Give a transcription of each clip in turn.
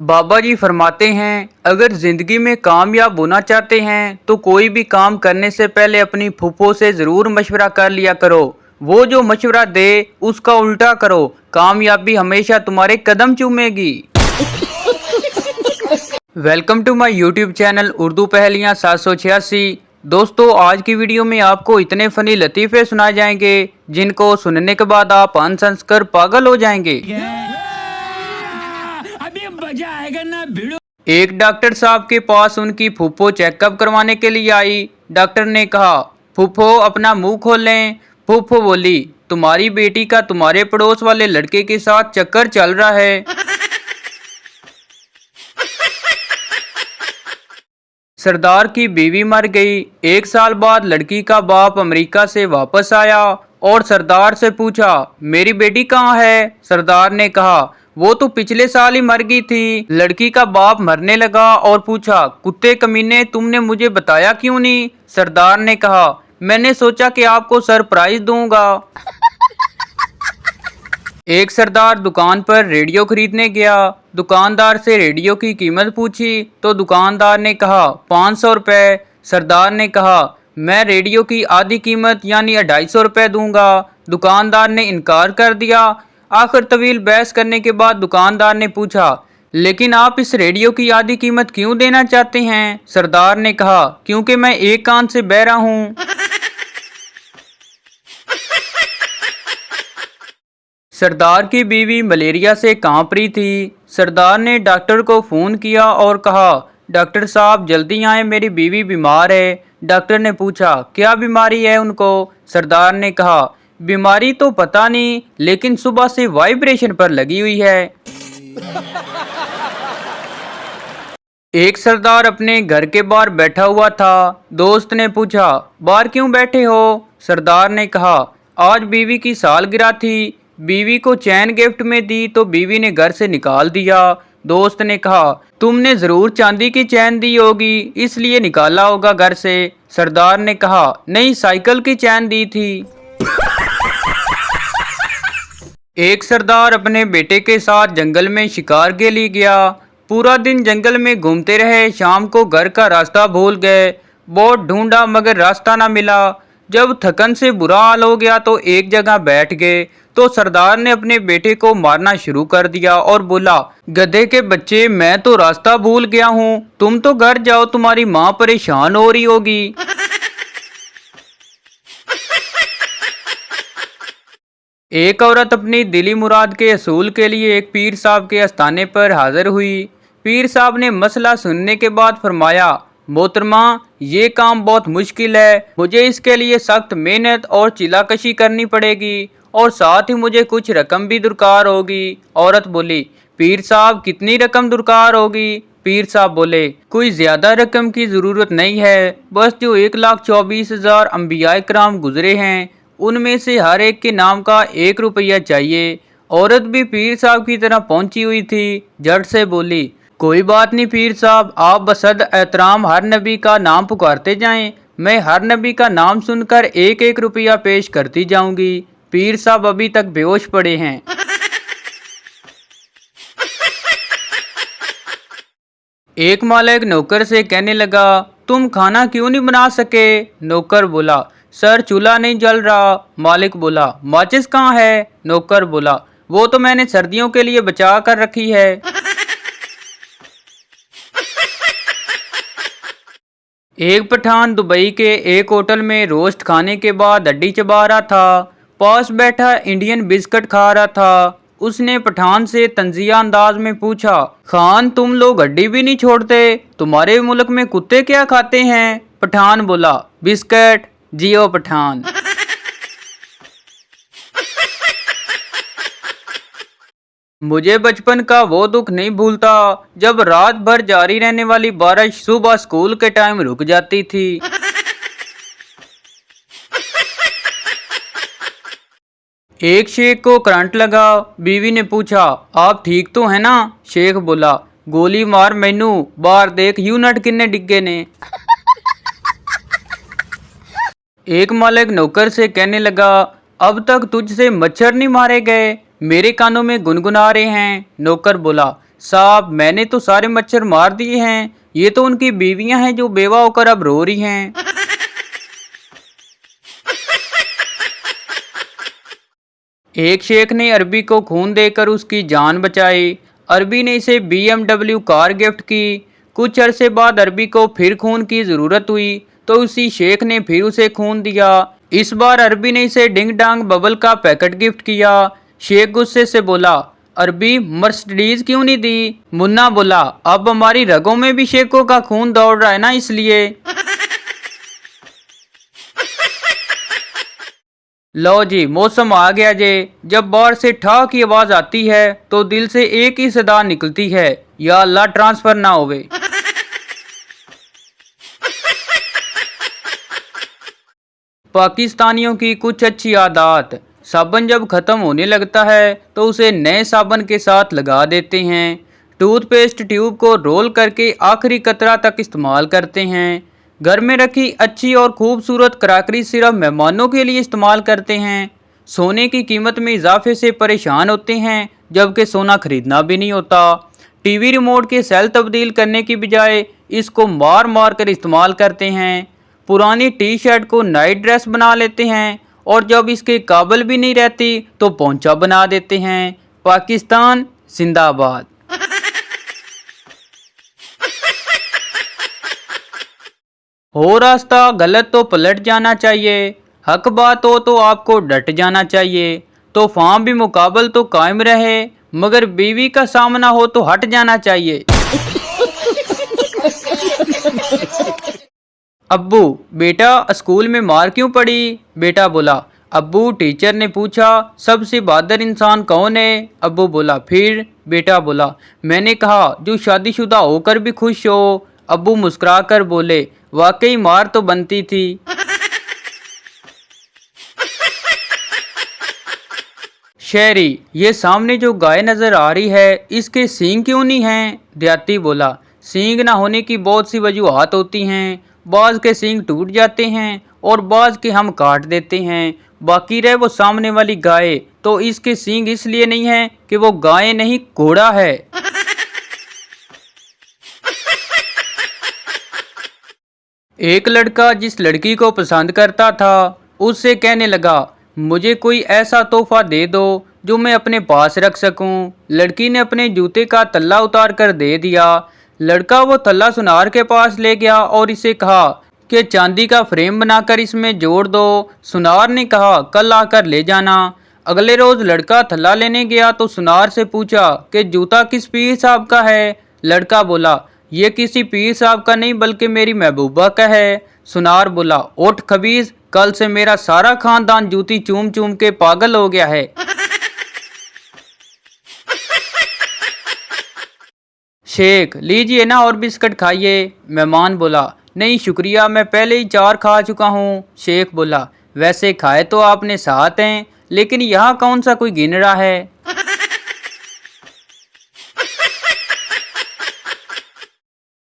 बाबा जी फरमाते हैं, अगर जिंदगी में कामयाब होना चाहते हैं तो कोई भी काम करने से पहले अपनी फूफो से जरूर मशवरा कर लिया करो। वो जो मशवरा दे उसका उल्टा करो, कामयाबी हमेशा तुम्हारे कदम चूमेगी। Welcome to my YouTube channel Urdu पहेलियाँ 786। दोस्तों, आज की वीडियो में आपको इतने फनी लतीफ़े सुनाए जाएंगे जिनको सुनने के बाद आप हंस हंस कर पागल हो जाएंगे। अभी मजा आएगा ना भिड़ो। एक डॉक्टर साहब के पास उनकी फूफो चेकअप करवाने के लिए आई। डॉक्टर ने कहा, फूफो अपना मुंह खोलें। फूफो बोली, तुम्हारी बेटी का तुम्हारे पड़ोस वाले लड़के के साथ चक्कर चल रहा है। सरदार की बीवी मर गई। एक साल बाद लड़की का बाप अमेरिका से वापस आया और सरदार से पूछा, मेरी बेटी कहाँ है? सरदार ने कहा, वो तो पिछले साल ही मर गई थी। लड़की का बाप मरने लगा और पूछा, कुत्ते कमीने, तुमने मुझे बताया क्यों नहीं? सरदार ने कहा, मैंने सोचा कि आपको सरप्राइज दूंगा। एक सरदार दुकान पर रेडियो खरीदने गया। दुकानदार से रेडियो की कीमत पूछी तो दुकानदार ने कहा 500 रुपये। सरदार ने कहा, मैं रेडियो की आधी कीमत यानी 250 रुपये दूंगा। दुकानदार ने इनकार कर दिया। आखिर तवील बहस करने के बाद दुकानदार ने पूछा, लेकिन आप इस रेडियो की आधी कीमत क्यों देना चाहते हैं? सरदार ने कहा, क्योंकि मैं एक कान से बहरा हूँ। सरदार की बीवी मलेरिया से कांप रही थी। सरदार ने डॉक्टर को फ़ोन किया और कहा, डॉक्टर साहब जल्दी आए, मेरी बीवी बीमार है। डॉक्टर ने पूछा, क्या बीमारी है उनको? सरदार ने कहा, बीमारी तो पता नहीं, लेकिन सुबह से वाइब्रेशन पर लगी हुई है। एक सरदार अपने घर के बाहर बैठा हुआ था। दोस्त ने पूछा, बाहर क्यों बैठे हो? सरदार ने कहा, आज बीवी की सालगिरह थी, बीवी को चैन गिफ्ट में दी तो बीवी ने घर से निकाल दिया। दोस्त ने कहा, तुमने जरूर चांदी की चैन दी होगी, इसलिए निकाला होगा घर से। सरदार ने कहा, नहीं, साइकिल की चैन दी थी। एक सरदार अपने बेटे के साथ जंगल में शिकार के लिए गया। पूरा दिन जंगल में घूमते रहे, शाम को घर का रास्ता भूल गए। बहुत ढूंढा मगर रास्ता ना मिला। जब थकन से बुरा हाल हो गया तो एक जगह बैठ गए। तो सरदार ने अपने बेटे को मारना शुरू कर दिया और बोला, गधे के बच्चे, मैं तो रास्ता भूल गया हूँ, तुम तो घर जाओ, तुम्हारी माँ परेशान हो रही होगी। एक औरत अपनी दिली मुराद के असूल के लिए एक पीर साहब के आस्थाने पर हाजिर हुई। पीर साहब ने मसला सुनने के बाद फरमाया, मोहतरमा, ये काम बहुत मुश्किल है, मुझे इसके लिए सख्त मेहनत और चिलाकशी करनी पड़ेगी और साथ ही मुझे कुछ रकम भी दरकार होगी। औरत बोली, पीर साहब कितनी रकम दरकार होगी? पीर साहब बोले, कोई ज्यादा रकम की जरूरत नहीं है, बस जो 1,24,000 अंबियाए कराम गुजरे हैं उनमें से हर एक के नाम का 1 रुपया चाहिए। औरत भी पीर साहब की तरह पहुंची हुई थी, झट से बोली, कोई बात नहीं पीर साहब, आप बसद एहतराम हर नबी का नाम पुकारते जाएं, मैं हर नबी का नाम सुनकर 1-1 रुपया पेश करती जाऊंगी। पीर साहब अभी तक बेहोश पड़े हैं। एक मालिक नौकर से कहने लगा, तुम खाना क्यों नहीं बना सके? नौकर बोला, सर चूल्हा नहीं जल रहा। मालिक बोला, माचिस कहाँ है? नौकर बोला, वो तो मैंने सर्दियों के लिए बचा कर रखी है। एक पठान दुबई के एक होटल में रोस्ट खाने के बाद हड्डी चबा रहा था। पास बैठा इंडियन बिस्किट खा रहा था। उसने पठान से तंजिया अंदाज में पूछा, खान, तुम लोग हड्डी भी नहीं छोड़ते, तुम्हारे मुल्क में कुत्ते क्या खाते हैं? पठान बोला, बिस्किट। जियो पठान। मुझे बचपन का वो दुख नहीं भूलता जब रात भर जारी रहने वाली बारिश सुबह स्कूल के टाइम रुक जाती थी। एक शेख को करंट लगा। बीवी ने पूछा, आप ठीक तो है ना? शेख बोला, गोली मार मैनू, बाहर देख यूनिट किन्ने डिग्गे ने। एक मालिक नौकर से कहने लगा, अब तक तुझसे मच्छर नहीं मारे गए, मेरे कानों में गुनगुना रहे हैं। नौकर बोला, साहब मैंने तो सारे मच्छर मार दिए हैं, ये तो उनकी बीवियां हैं जो बेवा होकर अब रो रही हैं। एक शेख ने अरबी को खून देकर उसकी जान बचाई। अरबी ने इसे BMW कार गिफ्ट की। कुछ अरसे बाद अरबी को फिर खून की ज़रूरत हुई तो उसी शेख ने फिर उसे खून दिया। इस बार अरबी ने इसे डिंग डांग बबल का पैकेट गिफ्ट किया। शेख गुस्से से बोला, अरबी मर्सिडीज क्यों नहीं दी? मुन्ना बोला, अब हमारी रगों में भी शेखों का खून दौड़ रहा है ना, इसलिए। लो जी, मौसम आ गया जे। जब बाहर से ठा की आवाज आती है तो दिल से एक ही सदा निकलती है, या अल्लाह ट्रांसफर ना होवे। पाकिस्तानियों की कुछ अच्छी आदत। साबुन जब खत्म होने लगता है तो उसे नए साबुन के साथ लगा देते हैं। टूथपेस्ट ट्यूब को रोल करके आखिरी कतरा तक इस्तेमाल करते हैं। घर में रखी अच्छी और खूबसूरत क्रॉकरी सिर्फ मेहमानों के लिए इस्तेमाल करते हैं। सोने की कीमत में इजाफे से परेशान होते हैं, जबकि सोना खरीदना भी नहीं होता। टीवी रिमोट के सेल तब्दील करने की बजाय इसको मार मार कर इस्तेमाल करते हैं। पुरानी टी शर्ट को नाइट ड्रेस बना लेते हैं और जब इसके काबिल भी नहीं रहती तो पोंचा बना देते हैं। पाकिस्तान जिंदाबाद। हो रास्ता गलत तो पलट जाना चाहिए, हक बात हो तो आपको डट जाना चाहिए। तूफान भी मुकाबल तो कायम रहे, मगर बीवी का सामना हो तो हट जाना चाहिए। अब्बू, बेटा स्कूल में मार क्यों पड़ी? बेटा बोला, अब्बू टीचर ने पूछा सबसे बहादुर इंसान कौन है? अब्बू बोला, फिर? बेटा बोला, मैंने कहा जो शादीशुदा होकर भी खुश हो। अब्बू मुस्कुरा कर बोले, वाकई मार तो बनती थी। शहरी, ये सामने जो गाय नजर आ रही है इसके सींग क्यों नहीं हैं? देहाती बोला, सींग ना होने की बहुत सी वजूहात होती हैं। बाज के सींग टूट जाते हैं और बाज के हम काट देते हैं। बाकी रहे वो सामने वाली गाय, तो इसके सींग इसलिए नहीं है कि वो गाय नहीं घोड़ा है। एक लड़का जिस लड़की को पसंद करता था उससे कहने लगा, मुझे कोई ऐसा तोहफा दे दो जो मैं अपने पास रख सकूं। लड़की ने अपने जूते का तल्ला उतार कर दे दिया। लड़का वो तल्ला सुनार के पास ले गया और इसे कहा कि चांदी का फ्रेम बनाकर इसमें जोड़ दो। सुनार ने कहा, कल आकर ले जाना। अगले रोज लड़का थल्ला लेने गया तो सुनार से पूछा कि जूता किस पीर साहब का है? लड़का बोला, ये किसी पीर साहब का नहीं बल्कि मेरी महबूबा का है। सुनार बोला, उठ खबीज, कल से मेरा सारा खानदान जूती चूम चूम के पागल हो गया है। शेख, लीजिए ना और बिस्किट खाइए। मेहमान बोला, नहीं शुक्रिया, मैं पहले ही 4 खा चुका हूँ। शेख बोला, वैसे खाए तो आपने 7 हैं, लेकिन यहाँ कौन सा कोई गिन रहा है?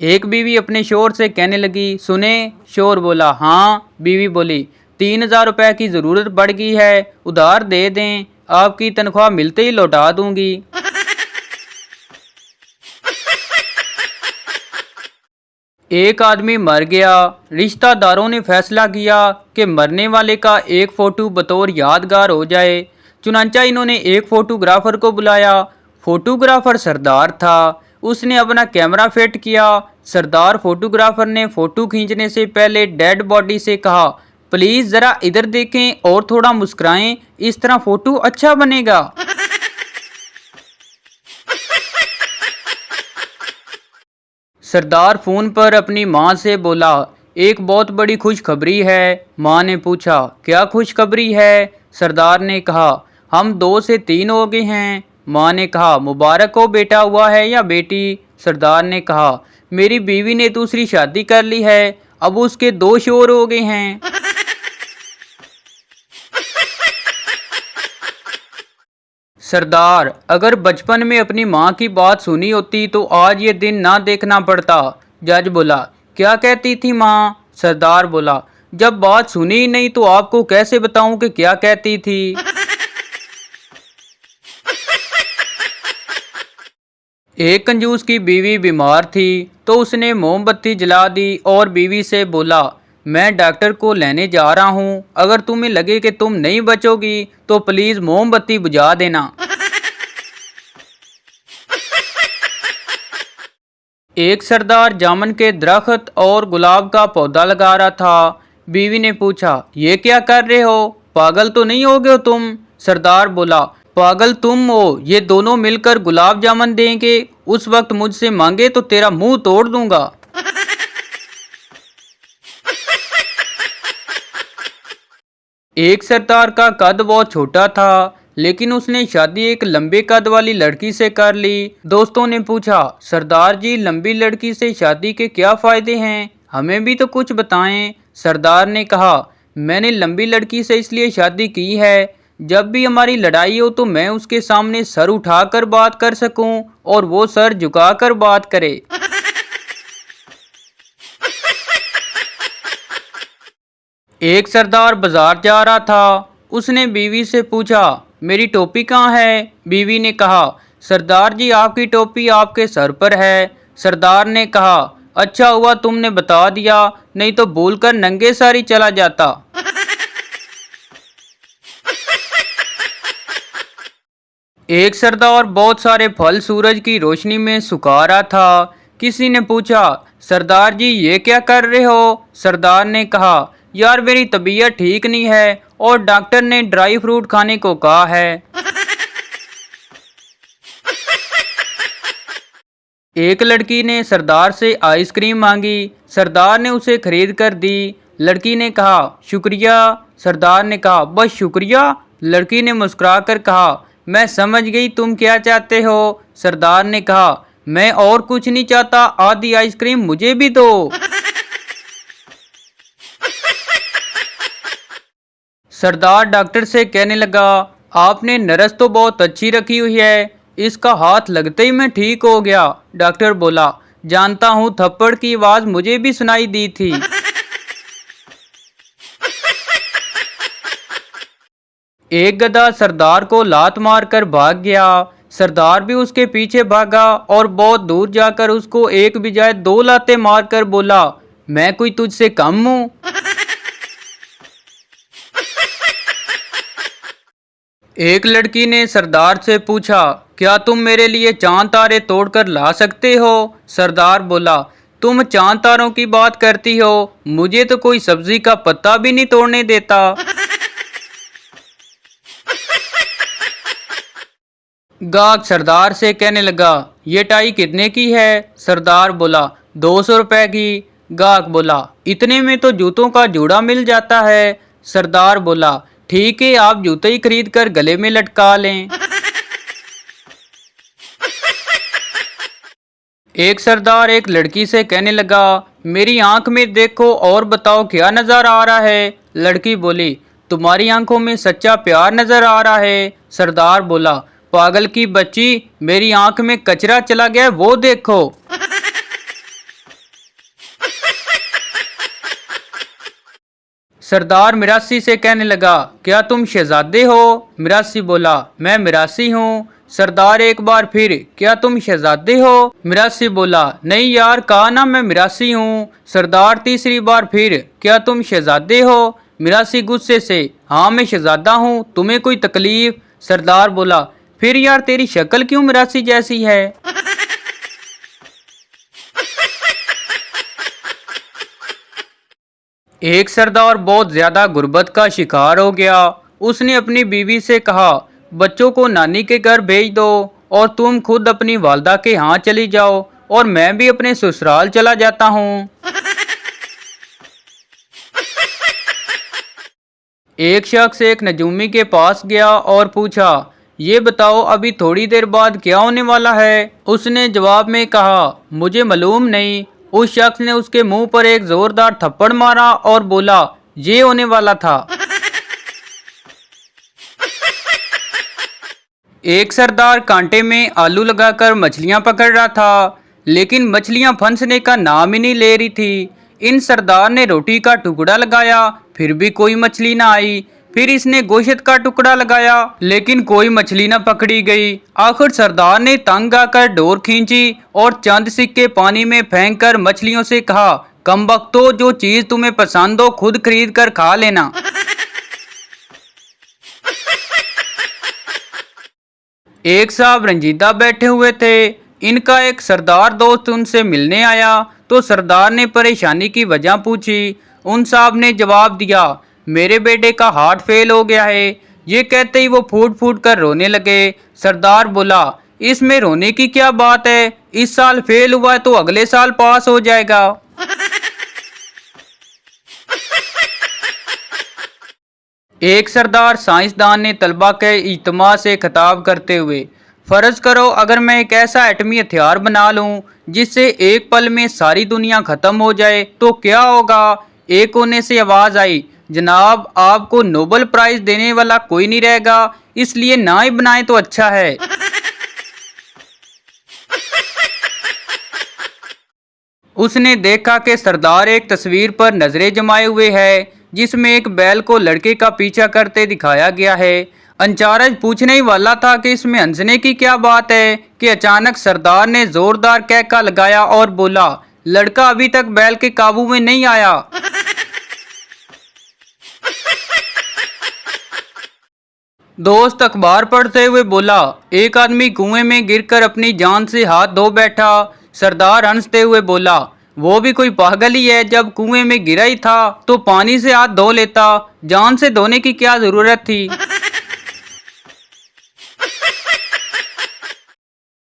एक बीवी अपने शोहर से कहने लगी, सुने? शोहर बोला, हाँ। बीवी बोली, 3,000 रुपए की ज़रूरत बढ़ गई है, उधार दे दें, आपकी तनख्वाह मिलते ही लौटा दूंगी। एक आदमी मर गया। रिश्तेदारों ने फैसला किया कि मरने वाले का एक फ़ोटो बतौर यादगार हो जाए। चुनांचा इन्होंने एक फ़ोटोग्राफ़र को बुलाया। फ़ोटोग्राफ़र सरदार था। उसने अपना कैमरा फिट किया। सरदार फोटोग्राफर ने फ़ोटो खींचने से पहले डेड बॉडी से कहा, प्लीज़ ज़रा इधर देखें और थोड़ा मुस्कुराएं, इस तरह फ़ोटो अच्छा बनेगा। सरदार फ़ोन पर अपनी माँ से बोला, एक बहुत बड़ी खुशखबरी है। माँ ने पूछा, क्या खुशखबरी है? सरदार ने कहा, हम 2 से 3 हो गए हैं। माँ ने कहा, मुबारक हो बेटा, हुआ है या बेटी? सरदार ने कहा, मेरी बीवी ने दूसरी शादी कर ली है, अब उसके 2 शोहर हो गए हैं। सरदार, अगर बचपन में अपनी माँ की बात सुनी होती तो आज ये दिन ना देखना पड़ता। जज बोला, क्या कहती थी माँ? सरदार बोला, जब बात सुनी ही नहीं तो आपको कैसे बताऊं कि क्या कहती थी। एक कंजूस की बीवी बीमार थी तो उसने मोमबत्ती जला दी और बीवी से बोला, मैं डॉक्टर को लेने जा रहा हूँ, अगर तुम्हें लगे कि तुम नहीं बचोगी तो प्लीज मोमबत्ती बुझा देना। एक सरदार जामुन के दरख्त और गुलाब का पौधा लगा रहा था। बीवी ने पूछा, ये क्या कर रहे हो, पागल तो नहीं हो गए हो तुम? सरदार बोला, पागल तुम हो, ये दोनों मिलकर गुलाब जामुन देंगे, उस वक्त मुझसे मांगे तो तेरा मुंह तोड़ दूंगा। एक सरदार का कद बहुत छोटा था, लेकिन उसने शादी एक लंबे कद वाली लड़की से कर ली। दोस्तों ने पूछा, सरदार जी लंबी लड़की से शादी के क्या फायदे हैं, हमें भी तो कुछ बताएं। सरदार ने कहा, मैंने लंबी लड़की से इसलिए शादी की है, जब भी हमारी लड़ाई हो तो मैं उसके सामने सर उठाकर बात कर सकूं और वो सर झुकाकर बात करे। एक सरदार बाजार जा रहा था। उसने बीवी से पूछा, मेरी टोपी कहाँ है? बीवी ने कहा, सरदार जी आपकी टोपी आपके सर पर है। सरदार ने कहा, अच्छा हुआ तुमने बता दिया, नहीं तो भूलकर नंगे सर ही चला जाता। एक सरदार बहुत सारे फल सूरज की रोशनी में सुखा रहा था। किसी ने पूछा, सरदार जी ये क्या कर रहे हो? सरदार ने कहा, यार मेरी तबीयत ठीक नहीं है और डॉक्टर ने ड्राई फ्रूट खाने को कहा है। एक लड़की ने सरदार से आइसक्रीम मांगी। सरदार ने उसे खरीद कर दी। लड़की ने कहा, शुक्रिया। सरदार ने कहा, बस शुक्रिया? लड़की ने मुस्कुराकर कहा, मैं समझ गई तुम क्या चाहते हो। सरदार ने कहा, मैं और कुछ नहीं चाहता, आधी आइसक्रीम मुझे भी दो। सरदार डॉक्टर से कहने लगा, आपने नर्स तो बहुत अच्छी रखी हुई है, इसका हाथ लगते ही मैं ठीक हो गया। डॉक्टर बोला, जानता हूँ, थप्पड़ की आवाज मुझे भी सुनाई दी थी। एक गधा सरदार को लात मारकर भाग गया। सरदार भी उसके पीछे भागा और बहुत दूर जाकर उसको एक बजाय दो लातें मारकर बोला, मैं कोई तुझसे कम हूँ? एक लड़की ने सरदार से पूछा, क्या तुम मेरे लिए चांद तारे तोड़कर ला सकते हो? सरदार बोला, तुम चांद तारों की बात करती हो, मुझे तो कोई सब्जी का पत्ता भी नहीं तोड़ने देता। गाहक सरदार से कहने लगा, ये टाई कितने की है? सरदार बोला, 200 रुपए की। गाहक बोला, इतने में तो जूतों का जोड़ा मिल जाता है। सरदार बोला, ठीक है, आप जूते ही खरीद कर गले में लटका लें। एक सरदार एक लड़की से कहने लगा, मेरी आंख में देखो और बताओ क्या नजर आ रहा है? लड़की बोली, तुम्हारी आंखों में सच्चा प्यार नजर आ रहा है। सरदार बोला, पागल की बच्ची, मेरी आंख में कचरा चला गया, वो देखो। सरदार मिरासी से कहने लगा, क्या तुम शहजादे हो? मिरासी बोला, मैं मिरासी हूँ। सरदार एक बार फिर, क्या तुम शहजादे हो? मिरासी बोला, नहीं यार, कहा ना मैं मिरासी हूँ। सरदार तीसरी बार फिर, क्या तुम शहजादे हो? मिरासी गुस्से से, हाँ मैं शहजादा हूँ, तुम्हें कोई तकलीफ? सरदार बोला, फिर यार तेरी शक्ल क्यों मिरासी जैसी है? एक सरदार बहुत ज्यादा गुर्बत का शिकार हो गया। उसने अपनी बीवी से कहा, बच्चों को नानी के घर भेज दो और तुम खुद अपनी वालदा के यहाँ चली जाओ और मैं भी अपने ससुराल चला जाता हूँ। एक शख्स एक नजूमी के पास गया और पूछा, ये बताओ अभी थोड़ी देर बाद क्या होने वाला है? उसने जवाब में कहा, मुझे मालूम नहीं। उस शख्स ने उसके मुंह पर एक जोरदार थप्पड़ मारा और बोला, ये होने वाला था। एक सरदार कांटे में आलू लगाकर मछलियां पकड़ रहा था, लेकिन मछलियां फंसने का नाम ही नहीं ले रही थी। इन सरदार ने रोटी का टुकड़ा लगाया, फिर भी कोई मछली ना आई। फिर इसने गोश्त का टुकड़ा लगाया, लेकिन कोई मछली न पकड़ी गई। आखिर सरदार ने तंग आकर डोर खींची और चंद सिक्के पानी में फेंककर मछलियों से कहा, कमबख्तो, जो चीज तुम्हें पसंद हो खुद खरीद कर खा लेना। एक साहब रंजीदा बैठे हुए थे। इनका एक सरदार दोस्त उनसे मिलने आया तो सरदार ने परेशानी की वजह पूछी। उन साहब ने जवाब दिया, मेरे बेटे का हार्ट फेल हो गया है। ये कहते ही वो फूट फूट कर रोने लगे। सरदार बोला, इसमें रोने की क्या बात है, इस साल फेल हुआ है तो अगले साल पास हो जाएगा। एक सरदार साइंसदान ने तलबा के इज्तिमा से खिताब करते हुए, फर्ज करो अगर मैं एक ऐसा एटमी हथियार बना लूं जिससे एक पल में सारी दुनिया खत्म हो जाए तो क्या होगा। एक कोने से आवाज आई, जनाब आपको नोबेल प्राइज देने वाला कोई नहीं रहेगा, इसलिए ना ही बनाए तो अच्छा है। उसने देखा कि सरदार एक तस्वीर पर नजरें जमाए हुए है जिसमें एक बैल को लड़के का पीछा करते दिखाया गया है। अंचार्ज पूछने ही वाला था कि इसमें हंसने की क्या बात है कि अचानक सरदार ने जोरदार कहका लगाया और बोला, लड़का अभी तक बैल के काबू में नहीं आया। दोस्त अखबार पढ़ते हुए बोला, एक आदमी कुएं में गिरकर अपनी जान से हाथ धो बैठा। सरदार हंसते हुए बोला, वो भी कोई पागल ही है, जब कुएं में गिरा ही था तो पानी से हाथ धो लेता, जान से धोने की क्या जरूरत थी।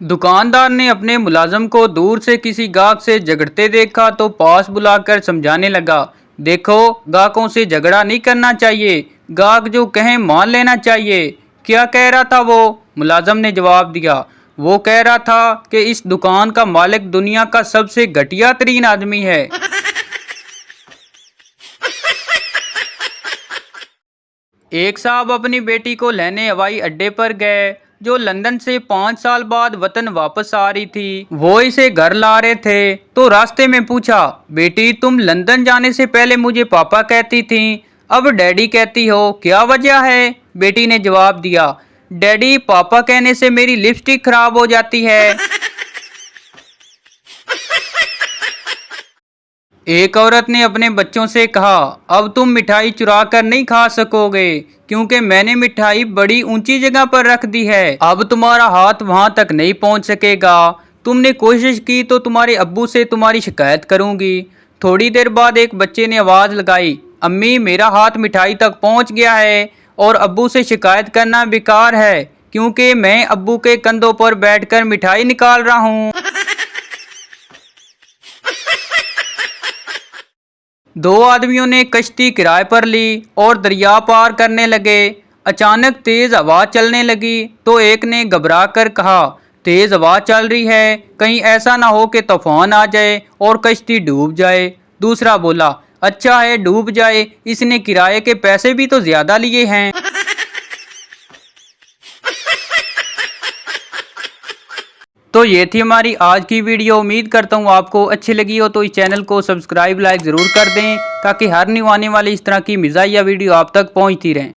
दुकानदार ने अपने मुलाजिम को दूर से किसी गाहक से झगड़ते देखा तो पास बुलाकर समझाने लगा, देखो गाहकों से झगड़ा नहीं करना चाहिए, गाहक जो कहें मान लेना चाहिए। क्या कह रहा था वो? मुलाजिम ने जवाब दिया, वो कह रहा था कि इस दुकान का मालिक दुनिया का सबसे घटिया तरीन आदमी है। एक साहब अपनी बेटी को लेने हवाई अड्डे पर गए जो लंदन से 5 साल बाद वतन वापस आ रही थी। वो इसे घर ला रहे थे तो रास्ते में पूछा, बेटी तुम लंदन जाने से पहले मुझे पापा कहती थी, अब डैडी कहती हो, क्या वजह है? बेटी ने जवाब दिया, डैडी पापा कहने से मेरी लिपस्टिक खराब हो जाती है। एक औरत ने अपने बच्चों से कहा, अब तुम मिठाई चुरा कर नहीं खा सकोगे क्योंकि मैंने मिठाई बड़ी ऊंची जगह पर रख दी है, अब तुम्हारा हाथ वहां तक नहीं पहुंच सकेगा। तुमने कोशिश की तो तुम्हारे अब्बू से तुम्हारी शिकायत करूंगी। थोड़ी देर बाद एक बच्चे ने आवाज लगाई, अम्मी मेरा हाथ मिठाई तक पहुंच गया है और अब्बू से शिकायत करना बेकार है क्योंकि मैं अब्बू के कंधों पर बैठकर मिठाई निकाल रहा हूँ। दो आदमियों ने कश्ती किराए पर ली और दरिया पार करने लगे। अचानक तेज हवा चलने लगी तो एक ने घबरा कर कहा, तेज हवा चल रही है, कहीं ऐसा ना हो कि तूफान आ जाए और कश्ती डूब जाए। दूसरा बोला, अच्छा है डूब जाए, इसने किराए के पैसे भी तो ज्यादा लिए हैं। तो ये थी हमारी आज की वीडियो। उम्मीद करता हूँ आपको अच्छी लगी हो, तो इस चैनल को सब्सक्राइब लाइक ज़रूर कर दें ताकि हर न्यू आने वाली इस तरह की मिज़ाहिया वीडियो आप तक पहुँचती रहें।